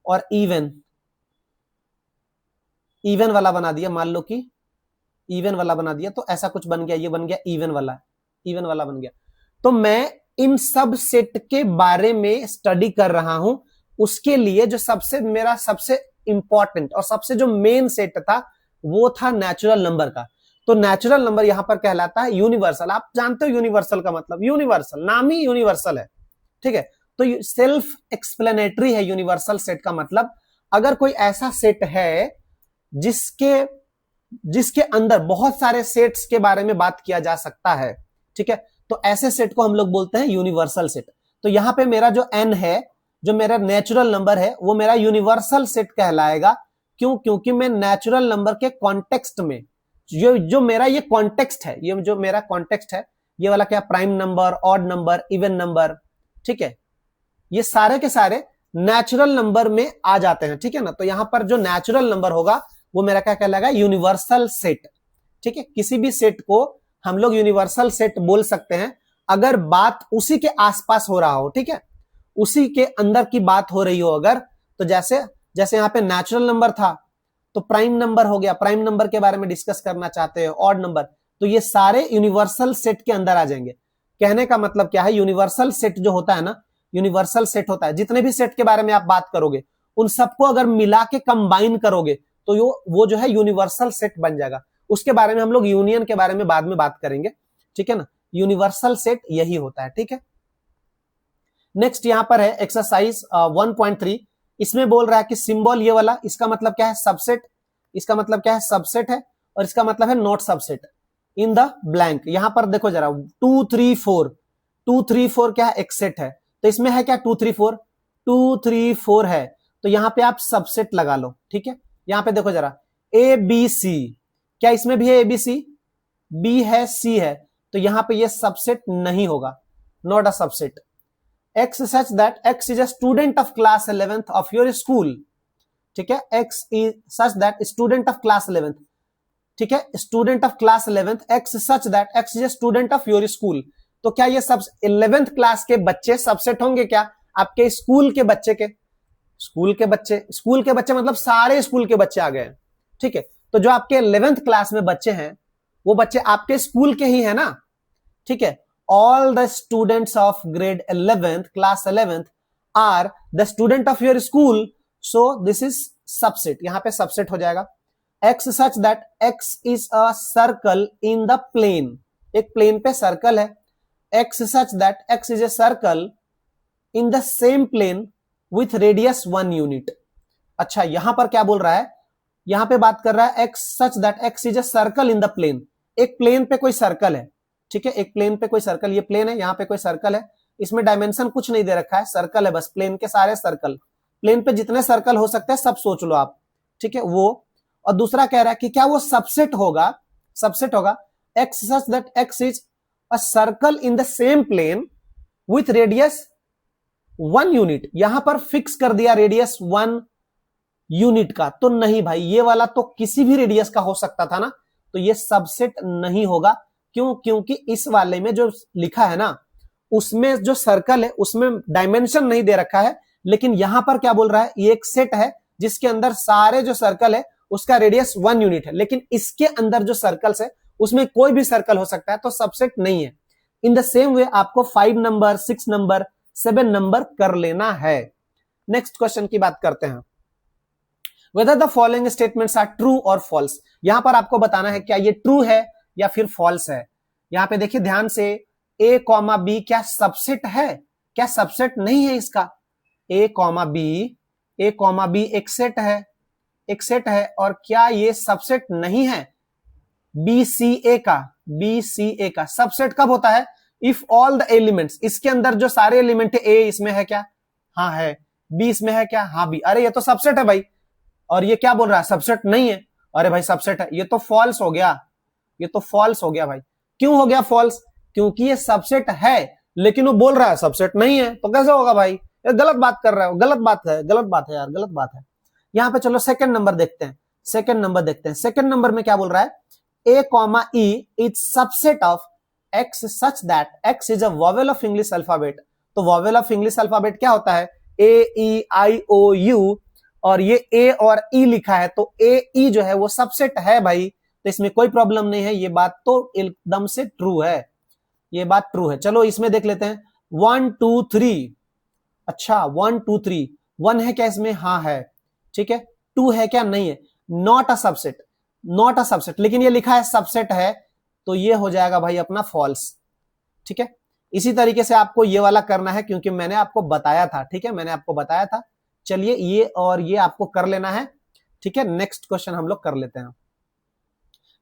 और इवन वाला बना दिया, मान लो कि इवन वाला बना दिया। तो ऐसा कुछ बन गया, ये बन गया इवन वाला बन गया। तो मैं इन सब सेट के बारे में स्टडी कर रहा हूं, उसके लिए जो मेरा सबसे इंपॉर्टेंट और सबसे जो मेन सेट था वो था नेचुरल नंबर का। तो नेचुरल नंबर यहां पर कहलाता है यूनिवर्सल। आप जानते हो यूनिवर्सल का मतलब, यूनिवर्सल नाम ही यूनिवर्सल है, ठीक है। तो सेल्फ एक्सप्लेनेटरी है यूनिवर्सल सेट का मतलब। अगर कोई ऐसा सेट है जिसके अंदर बहुत सारे सेट्स के बारे में बात किया जा सकता है, ठीक है, तो ऐसे सेट को हम लोग बोलते हैं यूनिवर्सल सेट। तो यहां पे मेरा जो n है, जो मेरा नेचुरल नंबर है, वो मेरा यूनिवर्सल सेट कहलाएगा। क्यों? क्योंकि मैं नेचुरल नंबर के कॉन्टेक्स्ट में जो मेरा ये कॉन्टेक्स्ट है, ये जो मेरा कॉन्टेक्स्ट है, ये वाला क्या, prime number, odd number, even number, ठीक है, ये सारे के सारे नेचुरल नंबर में आ जाते हैं, ठीक है ना। तो यहां पर जो नेचुरल नंबर होगा वो मेरा क्या कहलाएगा, यूनिवर्सल सेट, ठीक है। किसी भी सेट को हम लोग यूनिवर्सल सेट बोल सकते हैं अगर बात उसी के आसपास हो रहा हो, ठीक है, उसी के अंदर की बात हो रही हो अगर। तो जैसे यहां पे नेचुरल नंबर था तो प्राइम नंबर हो गया, प्राइम नंबर के बारे में डिस्कस करना चाहते हो, ऑड नंबर, तो ये सारे यूनिवर्सल सेट के अंदर आ जाएंगे। कहने का मतलब क्या है, यूनिवर्सल सेट जो होता है ना, यूनिवर्सल सेट होता है, जितने भी सेट के बारे में आप बात करोगे उन सबको अगर मिला के कंबाइन करोगे तो वो जो है यूनिवर्सल सेट बन जाएगा। उसके बारे में हम लोग यूनियन के बारे में बाद में बात करेंगे, ठीक है ना। यूनिवर्सल सेट यही होता है, ठीक है। नेक्स्ट यहां पर है एक्सरसाइज 1.3, इसमें बोल रहा है कि सिंबल ये वाला, इसका मतलब क्या है, सबसेट, इसका मतलब क्या है, सबसेट है, और इसका मतलब है not subset in the blank. यहां पर देखो जरा 2 3 4, 2 3 4 क्या है, एक सेट है, तो इसमें है क्या 2 3 4, 2 3 4 है, तो यहां पे आप सबसेट लगा लो, ठीक है। यहां पे देखो जरा ए बी सी, क्या इसमें भी है ए बी सी, बी है सी है, तो यहां पे ये सबसेट नहीं होगा, not a subset. x such that x is a student of class 11th of your school, ठीक है, x is such that student of class 11th, ठीक है, student of class 11th, x such that x is a student of your school। तो क्या ये सब 11th class के बच्चे सबसेट होंगे क्या, आपके स्कूल के बच्चे के, स्कूल के बच्चे मतलब सारे स्कूल के बच्चे आ गए, ठीक है। तो जो आपके 11th क्लास में बच्चे हैं वो बच्चे आपके स्कूल के ही है ना, ठीक है। All the students of grade 11th, class 11th are the student of your school, so this is subset, यहां पे subset हो जाएगा। x such that x is a circle in the plane, एक प्लेन पे सर्कल है, x such that x is a circle in the same plane with radius 1 unit। अच्छा यहां पर क्या बोल रहा है, यहां पे बात कर रहा है x such that x is a circle in the plane. एक प्लेन पे कोई सर्कल है, ठीक है, एक प्लेन पे कोई सर्कल, ये प्लेन है, यहां पे कोई सर्कल है, इसमें डायमेंशन कुछ नहीं दे रखा है, सर्कल है बस, प्लेन के सारे सर्कल, प्लेन पे जितने सर्कल हो सकते हैं सब सोच लो आप, ठीक है वो। और दूसरा कह रहा है कि क्या वो सबसेट होगा, सबसेट होगा x such that x is a circle in the same plane with radius 1 unit. यहां पर फिक्स कर दिया रेडियस 1 यूनिट का, तो नहीं भाई, ये वाला तो किसी भी रेडियस का हो सकता था ना, तो ये सबसेट नहीं होगा। क्यों? क्योंकि इस वाले में जो लिखा है ना, उसमें जो सर्कल है उसमें डायमेंशन नहीं दे रखा है, लेकिन यहां पर क्या बोल रहा है, ये एक सेट है जिसके अंदर सारे जो सर्कल है उसका रेडियस 1 यूनिट है, लेकिन इसके अंदर जो सर्कल्स है उसमें कोई भी सर्कल हो सकता है, तो सबसेट नहीं है। इन द सेम वे आपको 5 नंबर, 6 नंबर, 7 नंबर कर लेना है। नेक्स्ट क्वेश्चन की बात करते हैं। Whether the following statements are true or false, यहां पर आपको बताना है क्या ये ट्रू है या फिर फॉल्स है। यहां पे देखिए ध्यान से, a कॉमा बी क्या सबसेट है, क्या सबसेट नहीं है इसका, a कॉमा बी एक सेट है, एक सेट है, और क्या ये सबसेट नहीं है बी सी ए का सबसेट कब होता है, इफ ऑल द एलिमेंट्स, इसके अंदर जो सारे एलिमेंट है, ए इसमें है क्या, हाँ है, बी इसमें है क्या, हाँ बी, अरे ये तो सबसेट है भाई, और ये क्या बोल रहा है सबसेट नहीं है, अरे भाई सबसेट है, ये तो फॉल्स हो गया, ये तो फॉल्स हो गया भाई। क्यों हो गया फॉल्स? क्योंकि ये सबसेट है लेकिन वो बोल रहा है सबसेट नहीं है, तो कैसे होगा भाई, ये गलत बात कर रहा है, गलत बात है, गलत बात है यार, गलत बात है। यहां पे चलो सेकंड नंबर देखते हैं, सेकंड नंबर देखते हैं। सेकंड नंबर में क्या बोल रहा है, A comma E is subset of X such that x is a vowel of English alphabet. तो वॉवेल ऑफ इंग्लिश अल्फाबेट क्या होता है, ए ई आई ओ यू, और ये ए और ई लिखा है, तो ए ई जो है वो सबसेट है भाई, तो इसमें कोई प्रॉब्लम नहीं है, ये बात तो एकदम से ट्रू है, ये बात ट्रू है। चलो इसमें देख लेते हैं 1 2 3, अच्छा 1 2 3, 1 है क्या इसमें, हाँ है, ठीक है, 2 है क्या, नहीं है, not a subset, not a subset, लेकिन ये लिखा है सबसेट है, तो ये हो जाएगा भाई अपना फॉल्स, ठीक है। इसी तरीके से आपको ये वाला करना है, क्योंकि मैंने आपको बताया था, ठीक है, मैंने आपको बताया था। चलिए ये और ये आपको कर लेना है, ठीक है। नेक्स्ट क्वेश्चन हम लोग कर लेते हैं।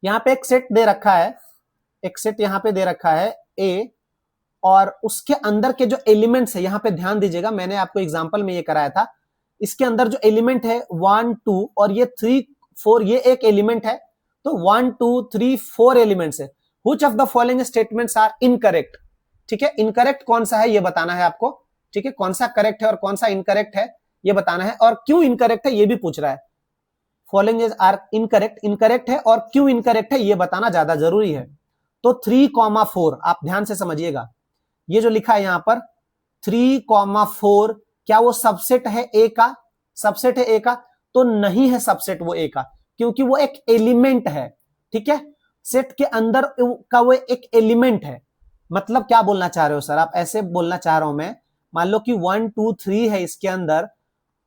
यहां पे एक सेट दे रखा है, एक सेट यहां पे दे रखा है ए, और उसके अंदर के जो एलिमेंट्स है, यहां पे ध्यान दीजिएगा, मैंने आपको एग्जांपल में ये कराया था, इसके अंदर जो एलिमेंट है 1 2 और ये 3 4, ये एक एलिमेंट है, तो 1 2 3 4 एलिमेंट्स है। Which of the following statements are incorrect, ठीक है, इनकरेक्ट कौन सा है ये बताना है आपको, ठीक है, कौन सा करेक्ट है और कौन सा इनकरेक्ट है ये बताना है, और क्यों इनकरेक्ट है ये भी पूछ रहा है। फॉलोइंग आर इनकरेक्ट, इनकरेक्ट है और क्यों इनकरेक्ट है ये बताना ज्यादा जरूरी है। तो 3,4 आप ध्यान से समझिएगा, ये जो लिखा है यहां पर 3,4, क्या वो सबसेट है ए का, सबसेट है ए का, तो नहीं है सबसेट वो ए का, क्योंकि वो एक एलिमेंट है, ठीक है, सेट के अंदर का वो एक एलिमेंट है। मतलब क्या बोलना चाह रहे हो सर आप, ऐसे बोलना चाह रहा हूं मैं, मान लो कि 1 2 3 है इसके अंदर,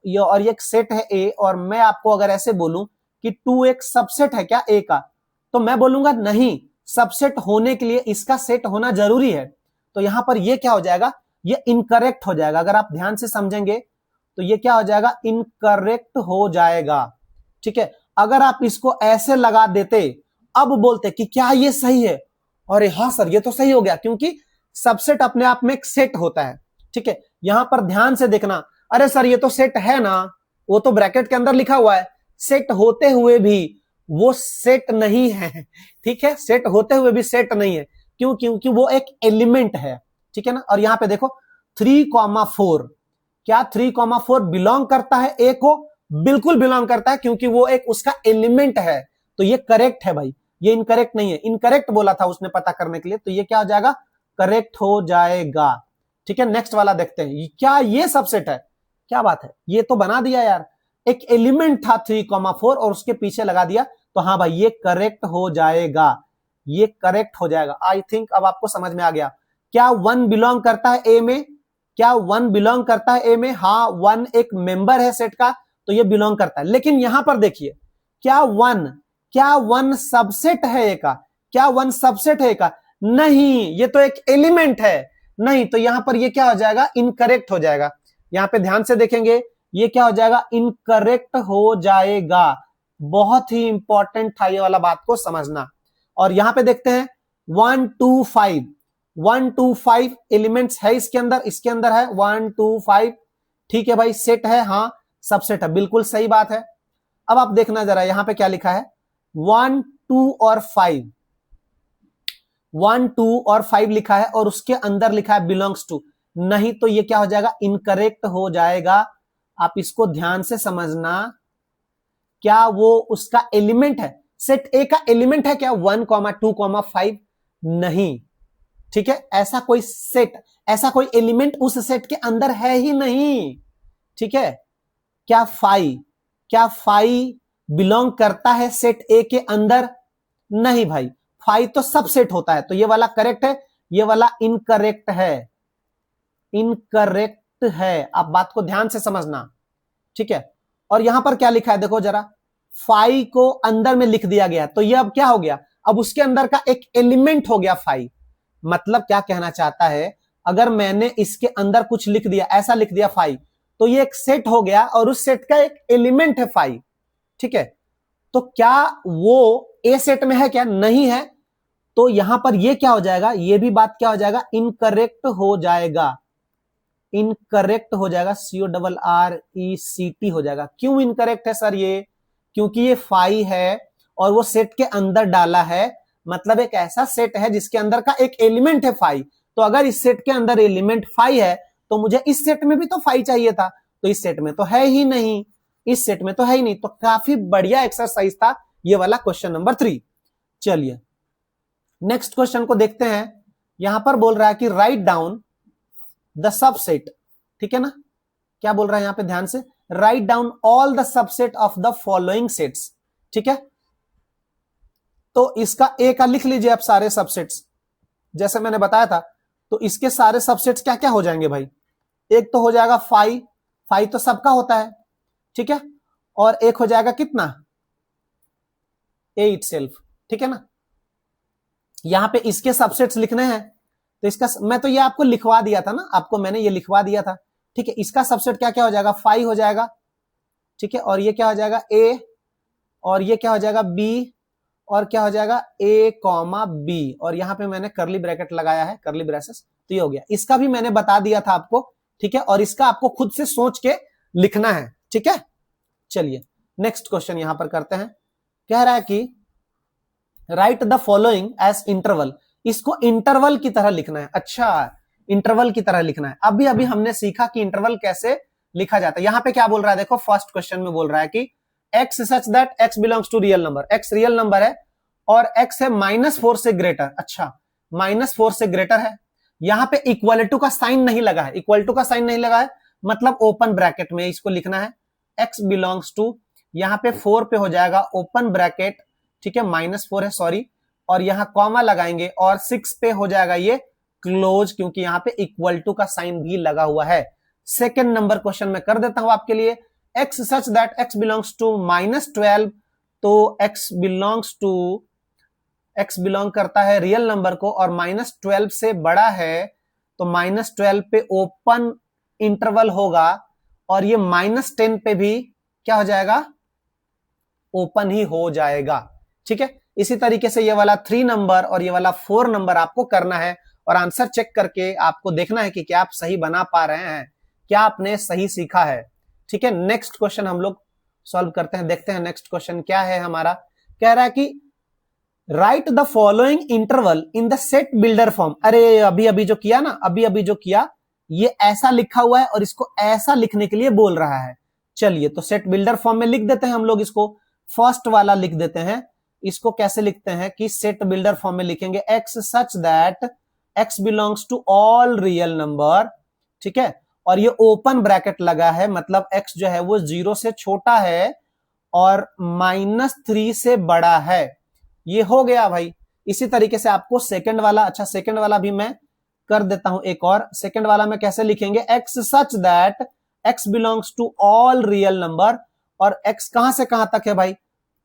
ये और ये एक सेट है ए, और मैं आपको अगर ऐसे बोलूं कि 2 एक सबसेट है क्या ए का, तो मैं बोलूंगा नहीं, सबसेट होने के लिए इसका सेट होना जरूरी है, तो यहां पर ये क्या हो जाएगा, ये इनकरेक्ट हो जाएगा। अगर आप ध्यान से समझेंगे तो ये क्या हो जाएगा, इनकरेक्ट हो जाएगा, ठीक है। अगर आप इसको ऐसे लगा देते, अब बोलते कि क्या ये सही है, अरे हाँ सर ये तो सही हो गया, क्योंकि सबसेट अपने आप में एक सेट होता है, ठीक है। यहां पर ध्यान से देखना, अरे सर ये तो सेट है ना, वो तो ब्रैकेट के अंदर लिखा हुआ है, सेट होते हुए भी वो सेट नहीं है, ठीक है, सेट होते हुए भी सेट नहीं है, क्यों, क्योंकि वो एक एलिमेंट है, ठीक है ना। और यहां पे देखो 3,4, क्या 3,4 बिलोंग करता है ए को, बिल्कुल बिलोंग करता है, क्योंकि वो एक उसका एलिमेंट है, तो ये करेक्ट है भाई, ये इनकरेक्ट नहीं है। इनकरेक्ट बोला था उसने पता करने के लिए, तो ये क्या हो जाएगा, करेक्ट हो जाएगा, ठीक है। नेक्स्ट वाला देखते हैं, क्या ये सबसेट है, क्या बात है, ये तो बना दिया यार, एक एलिमेंट था 3,4 और उसके पीछे लगा दिया, तो हाँ भाई ये करेक्ट हो जाएगा, ये करेक्ट हो जाएगा। आई थिंक अब आपको समझ में आ गया। क्या 1 बिलोंग करता है ए में, क्या 1 बिलोंग करता है ए में, हाँ 1 एक मेंबर है सेट का, तो ये बिलोंग करता है। लेकिन यहां पर देखिए, क्या 1 सबसेट है ए का, क्या 1 सबसेट है ए का, नहीं, ये तो एक एलिमेंट है, नहीं, तो यहां पर ये क्या हो जाएगा, इनकरेक्ट हो जाएगा। यहां पे ध्यान से देखेंगे, ये क्या हो जाएगा, इनकरेक्ट हो जाएगा। बहुत ही इंपॉर्टेंट था ये वाला बात को समझना। और यहां पे देखते हैं 1 2 5, 1 2 5 एलिमेंट्स है इसके अंदर है 1 2 5। ठीक है भाई, सेट है, हाँ सबसेट है, बिल्कुल सही बात है। अब आप देखना जरा यहां पे क्या लिखा है, 1 2 और 5, 1 2 और 5 लिखा है और उसके अंदर लिखा है बिलोंग्स टू। नहीं तो ये क्या हो जाएगा, इनकरेक्ट हो जाएगा। आप इसको ध्यान से समझना, क्या वो उसका एलिमेंट है, सेट ए का एलिमेंट है क्या 1 2 5? नहीं। ठीक है, ऐसा कोई सेट, ऐसा कोई एलिमेंट उस सेट के अंदर है ही नहीं। ठीक है, क्या 5 बिलोंग करता है सेट ए के अंदर? नहीं भाई, 5 तो सबसेट होता है, तो ये वाला करेक्ट है, ये वाला इनकरेक्ट है, इनकरेक्ट है। आप बात को ध्यान से समझना। ठीक है, और यहां पर क्या लिखा है देखो जरा, 5 को अंदर में लिख दिया गया, तो ये अब क्या हो गया, अब उसके अंदर का एक एलिमेंट हो गया 5। मतलब क्या कहना चाहता है, अगर मैंने इसके अंदर कुछ लिख दिया, ऐसा लिख दिया 5, तो ये एक सेट हो गया और उस सेट का एक एलिमेंट है 5। ठीक है, तो क्या वो ए सेट में है क्या? नहीं है। तो यहां पर ये क्या हो जाएगा, ये भी बात क्या हो जाएगा, इनकरेक्ट हो जाएगा, इनकरेक्ट हो जाएगा, CORRECT हो जाएगा। क्यों इनकरेक्ट है सर ये? क्योंकि ये 5 है और वो सेट के अंदर डाला है, मतलब एक ऐसा सेट है जिसके अंदर का एक एलिमेंट है 5। तो अगर इस सेट के अंदर एलिमेंट 5 है तो मुझे इस सेट में भी तो 5 चाहिए था, तो इस सेट में तो है ही नहीं, इस सेट में तो है ही नहीं। तो काफी बढ़िया एक्सरसाइज था ये वाला क्वेश्चन नंबर 3। चलिए नेक्स्ट क्वेश्चन को देखते हैं। यहां पर बोल रहा है कि राइट डाउन द सबसेट। ठीक है ना, क्या बोल रहा है यहां पे, ध्यान से, write down all the subset of the following sets. ठीक है, तो इसका ए का लिख लीजिए आप सारे सबसेट्स, जैसे मैंने बताया था। तो इसके सारे सबसेट्स क्या क्या हो जाएंगे भाई, एक तो हो जाएगा 5 तो सबका होता है। ठीक है, और एक हो जाएगा कितना, ए इटसेल्फ। ठीक है ना, यहां पे इसके सबसेट्स लिखने हैं, तो इसका मैं तो ये आपको लिखवा दिया था ना, आपको मैंने ये लिखवा दिया था। ठीक है, इसका सबसेट क्या क्या हो जाएगा, 5 हो जाएगा। ठीक है, और ये क्या हो जाएगा, ए, और ये क्या हो जाएगा, बी, और क्या हो जाएगा, ए कॉमा बी, और यहां पे मैंने करली ब्रैकेट लगाया है, करली ब्रेसेस, तो ये हो गया। इसका भी मैंने बता दिया था आपको। ठीक है, और इसका आपको खुद से सोच के लिखना है। ठीक है, चलिए नेक्स्ट क्वेश्चन यहां पर करते हैं। कह रहा है कि write the following as interval. इसको इंटरवल की तरह लिखना है। अच्छा, इंटरवल की तरह लिखना है। अभी अभी हमने सीखा कि इंटरवल कैसे लिखा जाता है। यहां पे क्या बोल रहा है देखो, फर्स्ट क्वेश्चन में बोल रहा है कि x such that x belongs to real number, x real number है और x है -4 से ग्रेटर। अच्छा, -4 से ग्रेटर है, यहां पे इक्वल टू का साइन नहीं लगा है, इक्वल टू का साइन नहीं लगा है, मतलब ओपन ब्रैकेट में इसको लिखना है, x बिलोंग्स टू, यहां पे 4 पे हो जाएगा ओपन ब्रैकेट। ठीक है, -4 है सॉरी, और यहां कॉमा लगाएंगे, और 6 पे हो जाएगा ये क्लोज, क्योंकि यहां पे इक्वल टू का साइन भी लगा हुआ है। सेकेंड नंबर क्वेश्चन में कर देता हूं आपके लिए, x such that x belongs to -12, तो x बिलोंग करता है रियल नंबर को और -12 से बड़ा है, तो -12 पे ओपन इंटरवल होगा, और ये -10 पे भी क्या हो जाएगा, ओपन ही हो जाएगा। ठीक है, इसी तरीके से ये वाला 3 नंबर और ये वाला 4 नंबर आपको करना है, और आंसर चेक करके आपको देखना है कि क्या आप सही बना पा रहे हैं, क्या आपने सही सीखा है। ठीक है, नेक्स्ट क्वेश्चन हम लोग सॉल्व करते हैं, देखते हैं नेक्स्ट क्वेश्चन क्या है हमारा। कह रहा है कि write the following interval in the set builder form. अरे अभी अभी जो किया ना, अभी अभी जो किया, ये ऐसा लिखा हुआ है और इसको ऐसा लिखने के लिए बोल रहा है। चलिए तो सेट बिल्डर फॉर्म में लिख देते हैं हम लोग इसको, फर्स्ट वाला लिख देते हैं। इसको कैसे लिखते हैं कि सेट बिल्डर फॉर्म में लिखेंगे x such that x belongs to all real number. ठीक है, और ये ओपन ब्रैकेट लगा है, मतलब x जो है वो 0 से छोटा है और -3 से बड़ा है। ये हो गया भाई। इसी तरीके से आपको सेकंड वाला, अच्छा सेकंड वाला भी मैं कर देता हूं एक और। सेकंड वाला में कैसे लिखेंगे, x such that x belongs to all real number, और x कहां से कहां तक है भाई,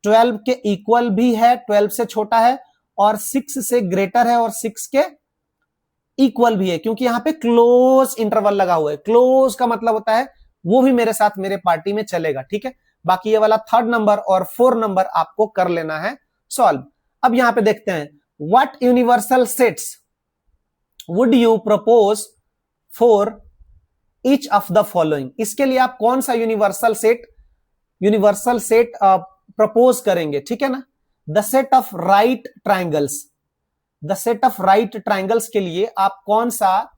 12 के इक्वल भी है, 12 से छोटा है, और 6 से ग्रेटर है, और 6 के इक्वल भी है, क्योंकि यहां पे क्लोज इंटरवल लगा हुआ है। क्लोज का मतलब होता है वो भी मेरे साथ मेरे पार्टी में चलेगा। ठीक है, बाकी ये वाला 3rd नंबर और 4 नंबर आपको कर लेना है सॉल्व। अब यहां पे देखते हैं, what universal sets would you propose for each of the following. इसके लिए आप कौन सा यूनिवर्सल सेट प्रपोज करेंगे, ठीक है ना। The set of right triangles, the set of right triangles के लिए आप कौन सा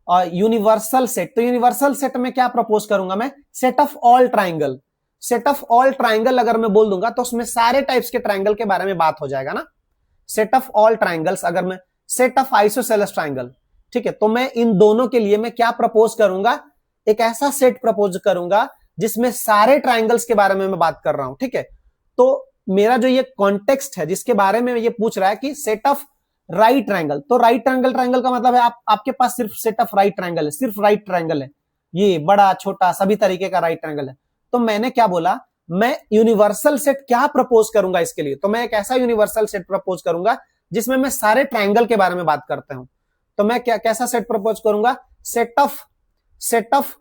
यूनिवर्सल सेट, तो यूनिवर्सल सेट में क्या प्रपोज करूंगा मैं, set of all triangle. Set of all triangle अगर मैं बोल दूंगा तो उसमें सारे टाइप्स के ट्राइंगल के बारे में बात हो जाएगा ना। सेट ऑफ ऑल ट्राइंगल्स, अगर मैं सेट ऑफ आइसोसेलेस ट्राइंगल, ठीक है, तो मैं इन दोनों के लिए मैं क्या प्रपोज करूंगा, एक ऐसा सेट प्रपोज करूंगा जिसमें सारे ट्राइंगल्स के बारे में मैं बात कर रहा हूं, ठीक है। तो मेरा जो ये कॉन्टेक्स्ट है जिसके बारे में ये पूछ रहा है कि सेट ऑफ राइट ट्राइंगल, तो राइट ट्राइंगल का मतलब है आपके पास सिर्फ सेट ऑफ राइट ट्राइंगल है, सिर्फ राइट ट्राइंगल है, ये बड़ा छोटा सभी तरीके का राइट ट्राइंगल है। तो मैंने क्या बोला, मैं यूनिवर्सल सेट क्या प्रपोज करूंगा इसके लिए, तो मैं एक ऐसा यूनिवर्सल सेट प्रपोज करूंगा जिसमें मैं सारे ट्राइंगल के बारे में बात करता हूं। तो मैं क्या कैसा सेट प्रपोज करूंगा, set of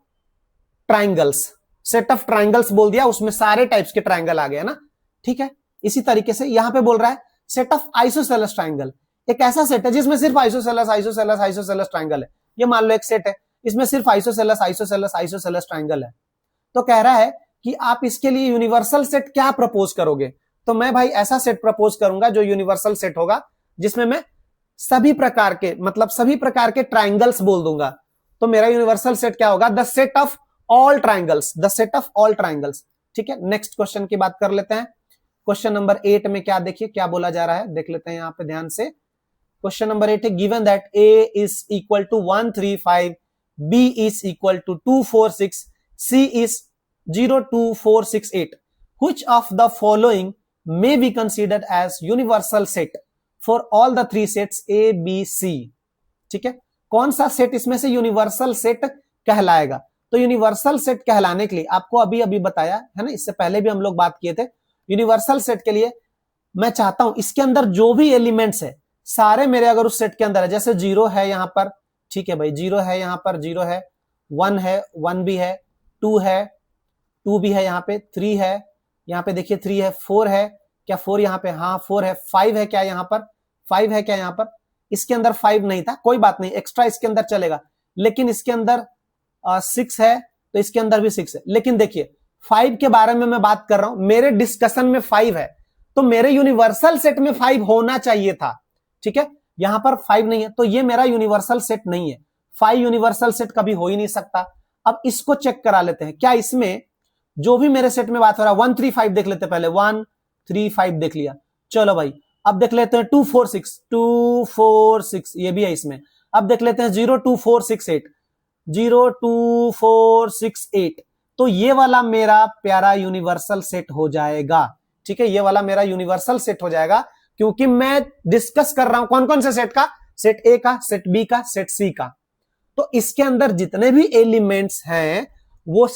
triangles, set of triangles बोल दिया, उसमें सारे टाइप्स के ट्राइंगल आ गए ना, ठीक है। इसी तरीके से यहां पे बोल रहा है सेट ऑफ आइसोसेलेस ट्राइंगल, एक ऐसा सेट है जिसमें सिर्फ आइसोसेलेस ट्राइंगल है। ये मान लो एक सेट है, इसमें सिर्फ आइसोसेलेस ट्राइंगल है। तो कह रहा है कि आप इसके लिए यूनिवर्सल सेट क्या प्रपोज करोगे, तो मैं भाई ऐसा सेट प्रपोज करूंगा जो यूनिवर्सल सेट होगा जिसमें मैं सभी प्रकार के ट्राइंगल्स बोल दूंगा। तो मेरा यूनिवर्सल सेट क्या होगा, the set of all triangles, the set of all triangles, ठीक है। नेक्स्ट क्वेश्चन की बात कर लेते हैं। क्वेश्चन नंबर 8 में क्या, देखिए क्या बोला जा रहा है, देख लेते हैं यहां पे ध्यान से। क्वेश्चन नंबर 8 है, given that a is equal to 135, b is equal to 246, c is 02468, which of the following may be considered as universal set for all the three sets a b c, ठीक है। कौन सा set इसमें से universal set कहलाएगा, तो universal set कहलाने के लिए आपको अभी अभी बताया है ना, इससे पहले भी हम लोग बात किए थे। यूनिवर्सल सेट के लिए मैं चाहता हूं इसके अंदर जो भी एलिमेंट्स है सारे मेरे अगर उस सेट के अंदर है, जैसे 0 है यहां पर, ठीक है भाई, 0 है यहां पर, 0 है, 1 है, 1 भी है, 2 है, 2 भी है यहां पे, 3 है यहां पे, देखिए 3 है, 4 है क्या, 4 यहां पे, हाँ 4 है, 5 है क्या यहां पर, 5 है क्या यहां पर, इसके अंदर 5 नहीं था, कोई बात नहीं, एक्स्ट्रा इसके अंदर चलेगा, लेकिन इसके अंदर 6 है तो इसके अंदर भी 6 है। लेकिन देखिए 5 के बारे में मैं बात कर रहा हूं, मेरे डिस्कशन में 5 है, तो मेरे यूनिवर्सल सेट में 5 होना चाहिए था, ठीक है। यहां पर 5 नहीं है तो ये मेरा यूनिवर्सल सेट नहीं है, 5 यूनिवर्सल सेट कभी हो ही नहीं सकता। अब इसको चेक करा लेते हैं, क्या इसमें जो भी मेरे सेट में बात हो रहा है, 135 देख लेते, पहले 135 देख लिया, चलो भाई अब देख लेते हैं 246 ये भी है इसमें। अब देख लेते हैं 02468, तो ये वाला मेरा प्यारा यूनिवर्सल सेट हो जाएगा, ठीक है। ये वाला मेरा यूनिवर्सल सेट हो जाएगा क्योंकि मैं डिस्कस कर रहा हूं कौन कौन से सेट का, सेट ए का, सेट बी का, सेट सी का। तो इसके अंदर जितने भी एलिमेंट्स हैं वो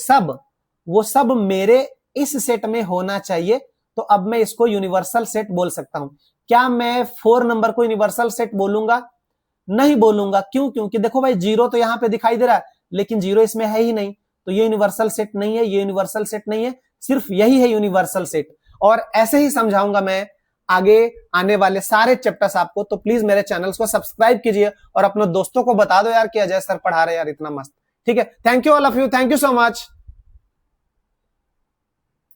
सब मेरे इस सेट में होना चाहिए, तो अब मैं इसको यूनिवर्सल सेट बोल सकता हूं। क्या मैं 4 नंबर को यूनिवर्सल सेट बोलूंगा, नहीं बोलूंगा, क्यों, क्योंकि देखो भाई 0 तो यहां पे दिखाई दे रहा है लेकिन 0 इसमें है ही नहीं, तो ये यूनिवर्सल सेट नहीं है, ये यूनिवर्सल सेट नहीं है, सिर्फ यही है यूनिवर्सल सेट। और ऐसे ही समझाऊंगा मैं आगे आने वाले सारे चैप्टर्स आपको, तो प्लीज मेरे चैनल्स को सब्सक्राइब कीजिए और अपने दोस्तों को बता दो यार कि अजय सर पढ़ा रहे यार इतना मस्त, ठीक है। Thank you all of you, thank you so much.